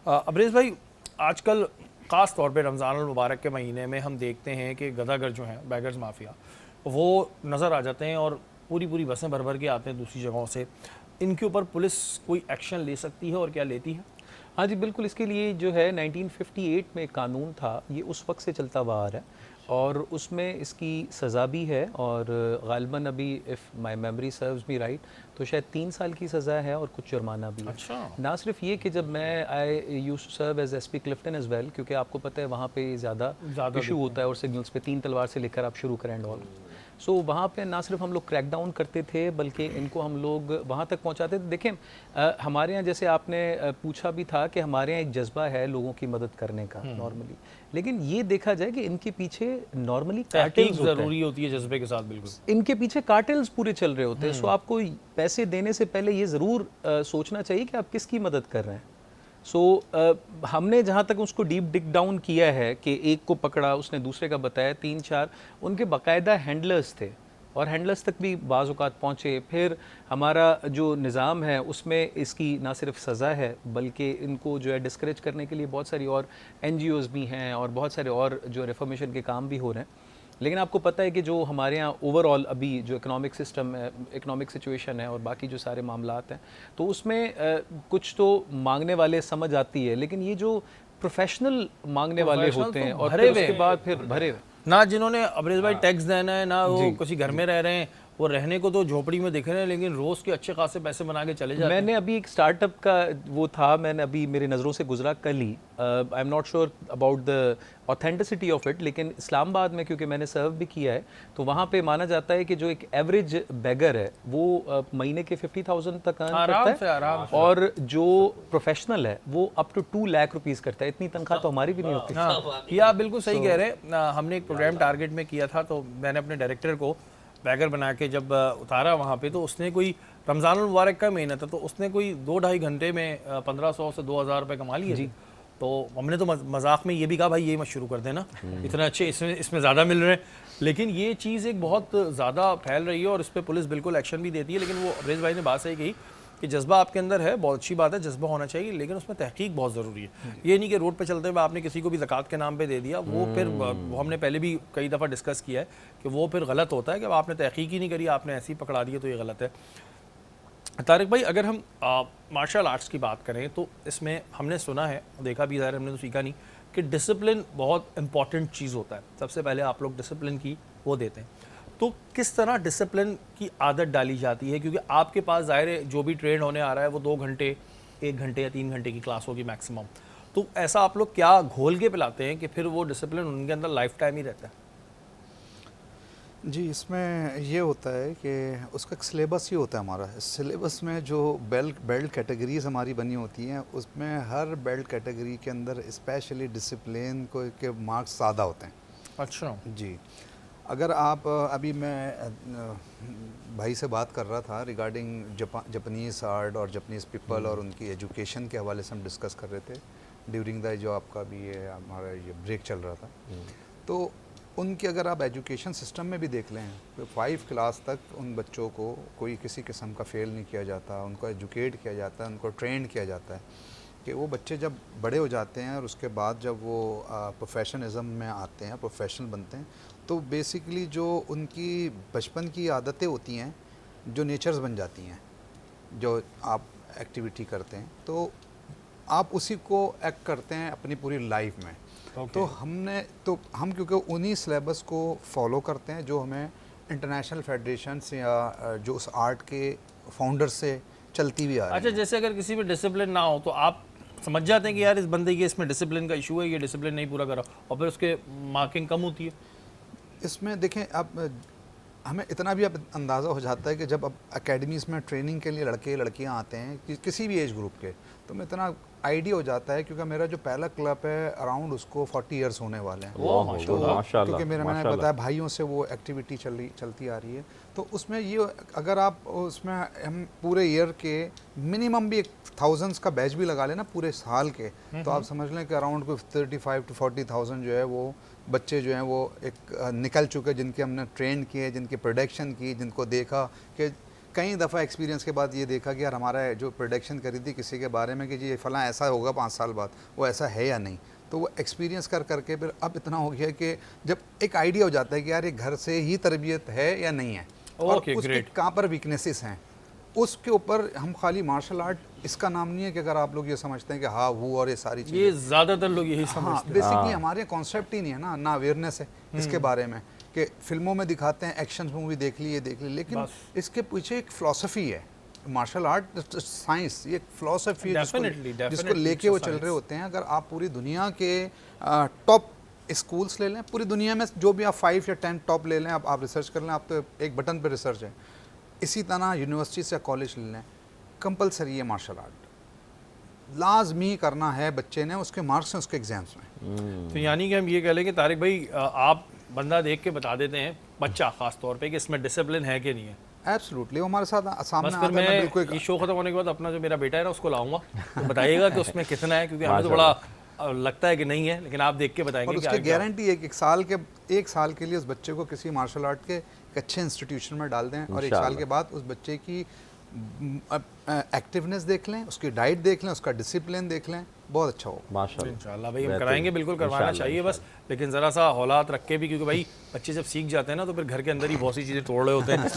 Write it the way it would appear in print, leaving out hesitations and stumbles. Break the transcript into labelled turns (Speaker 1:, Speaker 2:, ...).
Speaker 1: अब्रेज़ भाई, आजकल ख़ास तौर पे रमज़ान अल मुबारक के महीने में हम देखते हैं कि गदागर जो हैं, बेगर्स माफिया, वो नज़र आ जाते हैं और पूरी पूरी बसें भर भर के आते हैं दूसरी जगहों से। इनके ऊपर पुलिस कोई एक्शन ले सकती है और क्या लेती है?
Speaker 2: हाँ जी, बिल्कुल। इसके लिए जो है 1958 में एक कानून था, ये उस वक्त से चलता हुआ आ रहा है और उसमें इसकी सज़ा भी है और ग़ालिबन अभी if my memory serves me right तो शायद 3 साल की सज़ा है और कुछ जुर्माना भी है।
Speaker 1: अच्छा।
Speaker 2: ना सिर्फ ये कि जब मैं I used to serve as SP Clifton as well, क्योंकि आपको पता है वहाँ पे ज़्यादा
Speaker 1: ज़्यादा
Speaker 2: इशू
Speaker 1: दिखते
Speaker 2: होता
Speaker 1: हैं।
Speaker 2: है और सिग्नल्स पे 3 तलवार से लेकर आप शुरू करें एंड ऑल। सो वहाँ पे ना सिर्फ हम लोग क्रैक डाउन करते थे बल्कि इनको हम लोग वहाँ तक पहुँचाते थे। देखें, हमारे यहाँ जैसे आपने पूछा भी था कि हमारे यहाँ एक जज्बा है लोगों की मदद करने का नॉर्मली, लेकिन ये देखा जाए कि इनके पीछे नॉर्मली
Speaker 1: तहकीक
Speaker 2: कार्टेल्स होता है,
Speaker 1: ज़रूरी होती है जज्बे के साथ, बिल्कुल।
Speaker 2: इनके पीछे कार्टेल्स पूरे चल रहे होते हैं। सो आपको पैसे देने से पहले ये ज़रूर सोचना चाहिए कि आप किसकी मदद कर रहे हैं। सो हमने जहाँ तक उसको डीप डिग डाउन किया है कि एक को पकड़ा, उसने दूसरे का बताया, 3-4 उनके बाकायदा हैंडलर्स थे और हैंडलर्स तक भी बाज़ औक़ात पहुँचे। फिर हमारा जो निज़ाम है उसमें इसकी ना सिर्फ सज़ा है बल्कि इनको जो है डिस्करेज करने के लिए बहुत सारी और NGOs भी हैं और बहुत सारे और जो रिफॉर्मेशन के काम भी हो रहे हैं। लेकिन आपको पता है कि जो हमारे यहाँ ओवरऑल अभी जो इकोनॉमिक सिस्टम है, इकोनॉमिक सिचुएशन है और बाकी जो सारे मामलात हैं, तो उसमें कुछ तो मांगने वाले समझ आती है, लेकिन ये जो प्रोफेशनल मांगने वाले
Speaker 1: प्रोफेशनल
Speaker 2: होते
Speaker 1: तो
Speaker 2: हैं और
Speaker 1: भरे
Speaker 2: फिर
Speaker 1: हुए
Speaker 2: उसके
Speaker 1: हैं।
Speaker 2: बाद फिर भरे हुए।
Speaker 1: ना जिन्होंने अब्रेज़ भाई टैक्स देना है, ना वो
Speaker 2: जी
Speaker 1: किसी घर में रह रहे हैं, वो रहने को तो झोपड़ी में दिख रहे हैं, लेकिन रोज़ के अच्छे खासे पैसे बना के चले जाते हैं।
Speaker 2: मैंने अभी एक स्टार्टअप का वो था, मैंने अभी मेरी नज़रों से गुजरा कल ही। I am not sure about the authenticity of it, लेकिन इस्लामाबाद में क्योंकि मैंने सर्व भी किया है तो वहाँ पे माना जाता है कि जो एक एवरेज बेगर है वो महीने के 50,000 तक अर्न करता है
Speaker 1: आराम से।
Speaker 2: और जो प्रोफेशनल है वो अप टू 2 लाख रुपीज़ करता है। इतनी तनख्वाह तो हमारी भी नहीं होती।
Speaker 1: हाँ, ये आप बिल्कुल सही कह रहे हैं। हमने एक प्रोग्राम टारगेट में किया था, तो मैंने अपने डायरेक्टर को बैगर बना के जब उतारा वहाँ पे, तो उसने कोई रमज़ान उल मुबारक का महीना था, तो उसने कोई 2-2.5 घंटे में 1500 से 2000 रुपये कमा लिए थे। तो हमने तो मजाक में ये भी कहा, भाई ये मत शुरू कर देना, इतने अच्छे इसमें ज़्यादा मिल रहे हैं। लेकिन ये चीज़ एक बहुत ज़्यादा फैल रही है और इस पर पुलिस बिल्कुल एक्शन भी देती है। लेकिन वो अब्रेज़ भाई ने बात सही कही कि जज्बा आपके अंदर है, बहुत अच्छी बात है, जज्बा होना चाहिए, लेकिन उसमें तहकीक बहुत ज़रूरी है। ये नहीं कि रोड पे चलते हुए आपने किसी को भी ज़कात के नाम पे दे दिया, वो फिर वो हमने पहले भी कई दफ़ा डिस्कस किया है कि वो फिर गलत होता है कि आपने तहकीक ही नहीं करी, आपने ऐसे ही पकड़ा दिया, तो ये गलत है। तारिक भाई, अगर हम मार्शल आर्ट्स की बात करें तो इसमें हमने सुना है, देखा भी, ज़ाहिर हमने तो सीखा नहीं, कि डिसिप्लिन बहुत इंपॉर्टेंट चीज़ होता है। सबसे पहले आप लोग डिसिप्लिन की वो देते हैं, तो किस तरह डिसिप्लिन की आदत डाली जाती है? क्योंकि आपके पास ज़ाहिर है जो भी ट्रेन होने आ रहा है वो 2 घंटे, 1 घंटे या 3 घंटे की क्लास होगी मैक्सिमम, तो ऐसा आप लोग क्या घोल के पिलाते हैं कि फिर वो डिसिप्लिन उनके अंदर लाइफ टाइम ही रहता है?
Speaker 3: जी, इसमें ये होता है कि उसका एक सिलेबस ही होता है हमारा। सिलेबस में जो बेल्ट कैटेगरीज़ हमारी बनी होती हैं, उसमें हर बेल्ट कैटेगरी के अंदर स्पेशली डिसिप्लिन को के मार्क्स ज़्यादा होते हैं।
Speaker 1: अच्छा
Speaker 3: जी, अगर आप अभी मैं भाई से बात कर रहा था रिगार्डिंग जापानीज़ आर्ट और जापानीज़ पीपल और उनकी एजुकेशन के हवाले से हम डिस्कस कर रहे थे ड्यूरिंग द जो आपका भी ये हमारा ये ब्रेक चल रहा था। तो उनकी अगर आप एजुकेशन सिस्टम में भी देख लें तो 5 क्लास तक उन बच्चों को कोई किसी किस्म का फ़ेल नहीं किया जाता, उनको एजुकेट किया जाता है, उनको ट्रेंड किया जाता है कि वो बच्चे जब बड़े हो जाते हैं और उसके बाद जब वो प्रोफेशनलिज्म में आते हैं, प्रोफेशनल बनते हैं, तो बेसिकली जो उनकी बचपन की आदतें होती हैं, जो नेचर्स बन जाती हैं, जो आप एक्टिविटी करते हैं तो आप उसी को एक्ट करते हैं अपनी पूरी लाइफ में। तो हम क्योंकि उन्हीं सिलेबस को फॉलो करते हैं जो हमें इंटरनेशनल फेडरेशन से या जो उस आर्ट के फाउंडर से चलती हुई आ रही है।
Speaker 1: अच्छा, जैसे अगर किसी में डिसिप्लिन ना हो तो आप समझ जाते हैं कि यार इस बंदे की इसमें डिसिप्लिन का इशू है, ये डिसिप्लिन नहीं पूरा करा, और फिर उसके मार्किंग कम होती है?
Speaker 3: इसमें देखें, अब हमें इतना भी अब अंदाज़ा हो जाता है कि जब अब एकेडमीज़ में ट्रेनिंग के लिए लड़के लड़कियां आते हैं किसी भी एज ग्रुप के, तो मैं इतना आइडिया हो जाता है क्योंकि मेरा जो पहला क्लब है अराउंड उसको 40 इयर्स होने वाले हैं।
Speaker 2: माशाल्लाह।
Speaker 3: क्योंकि मैंने बताया भाइयों से वो एक्टिविटी चलती आ रही है। तो उसमें ये अगर आप उसमें हम पूरे ईयर के मिनिमम भी 1000s का बैच भी लगा लेना पूरे साल के, तो आप समझ लें कि अराउंड कोई 35 to 40,000 जो है वो बच्चे जो हैं वो एक निकल चुके, जिनके हमने ट्रेन किए, जिनकी प्रोडक्शन की, जिनको देखा कि कई दफ़ा एक्सपीरियंस के बाद ये देखा कि यार हमारा जो प्रोडिक्शन करी थी किसी के बारे में कि जी फलां ऐसा होगा 5 साल बाद, वो ऐसा है या नहीं, तो वो एक्सपीरियंस कर करके फिर अब इतना हो गया कि जब एक आइडिया हो जाता है कि यार ये घर से ही तरबियत है या नहीं है, और
Speaker 1: Okay,
Speaker 3: उसके
Speaker 1: great.
Speaker 3: कहाँ पर वीकनेसेस हैं, उसके ऊपर हम खाली मार्शल आर्ट इसका नाम नहीं है कि अगर आप लोग ये समझते हैं कि हाँ वो और ये सारी चीज़ें,
Speaker 1: ये ज़्यादातर लोग यही
Speaker 3: हाँ
Speaker 1: समझते हैं।
Speaker 3: बेसिकली हमारे कॉन्सेप्ट ही नहीं है ना अवेयरनेस है इसके बारे में कि फिल्मों में दिखाते हैं, एक्शन मूवी देख ली, ये देख ली, लेकिन
Speaker 1: बस।
Speaker 3: इसके पीछे एक फिलॉसफी है, मार्शल आर्ट साइंस, ये एक फिलॉसफी है
Speaker 1: Definitely,
Speaker 3: जिसको
Speaker 1: definitely
Speaker 3: लेके वो
Speaker 1: it's a
Speaker 3: चल रहे
Speaker 1: science.
Speaker 3: होते हैं। अगर आप पूरी दुनिया के टॉप स्कूल्स ले लें, पूरी दुनिया में जो भी आप 5 या 10 टॉप ले लें, आप रिसर्च कर लें, आप तो एक बटन पे रिसर्च है। इसी तरह यूनिवर्सिटी से कॉलेज ले लें, कंपलसरी है मार्शल आर्ट, लाजमी करना है बच्चे ने, उसके मार्क्स हैं उसके एग्जाम्स में।
Speaker 1: तो यानी कि हम ये कह लें कि तारिक भाई आप बंदा देख के बता देते हैं, बच्चा खास तौर पे, कि इसमें डिसिप्लिन है कि नहीं है।
Speaker 3: एब्सोल्युटली, वो हमारे साथ सामने
Speaker 1: बस
Speaker 3: आता
Speaker 1: फिर
Speaker 3: है,
Speaker 1: मैं
Speaker 3: बिल्कुल
Speaker 1: ये शो खत्म होने के बाद अपना जो मेरा बेटा है ना उसको लाऊंगा, तो बताइएगा कि उसमें कितना है, क्योंकि हमें तो बड़ा लगता है कि नहीं है, लेकिन आप देख के बताएंगे
Speaker 3: और
Speaker 1: कि
Speaker 3: उसकी
Speaker 1: आगे क्या
Speaker 3: गारंटी है कि एक साल के लिए उस बच्चे को किसी मार्शल आर्ट के एक अच्छे इंस्टीट्यूशन में डाल दें, और एक साल के बाद उस बच्चे की एक्टिवनेस देख लें, उसकी डाइट देख लें, उसका डिसिप्लिन देख लें, बहुत अच्छा होगा।
Speaker 4: माशाल्लाह।
Speaker 1: इंशाल्लाह भाई हम कराएंगे, बिल्कुल करवाना चाहिए बस, लेकिन ज़रा सा हौलात रख के भी, क्योंकि भाई बच्चे जब सीख जाते हैं ना तो फिर घर के अंदर ही बहुत सी चीज़ें तोड़ रहे होते हैं